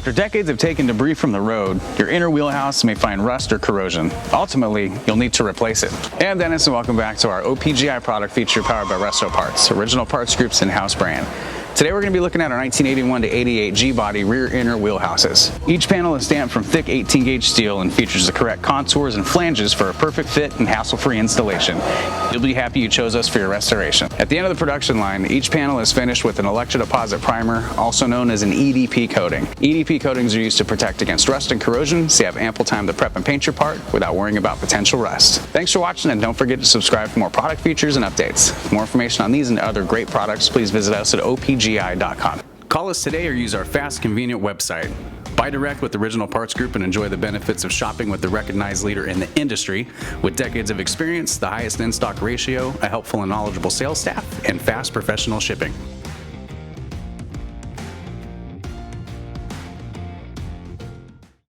After decades of taking debris from the road, your inner wheelhouse may find rust or corrosion. Ultimately, you'll need to replace it. Hey, I'm Dennis and welcome back to our OPGI product feature powered by Resto Parts, Original Parts Group's in-house brand. Today we're going to be looking at our 1981 to 88 G-body rear inner wheelhouses. Each panel is stamped from thick 18-gauge steel and features the correct contours and flanges for a perfect fit and hassle-free installation. You'll be happy you chose us for your restoration. At the end of the production line, each panel is finished with an electrodeposit primer, also known as an EDP coating. EDP coatings are used to protect against rust and corrosion, so you have ample time to prep and paint your part without worrying about potential rust. Thanks for watching, and don't forget to subscribe for more product features and updates. For more information on these and other great products, please visit us at OPGI.com. Call us today or use our fast, convenient website. Buy direct with Original Parts Group and enjoy the benefits of shopping with the recognized leader in the industry with decades of experience, the highest in-stock ratio, a helpful and knowledgeable sales staff, and fast professional shipping.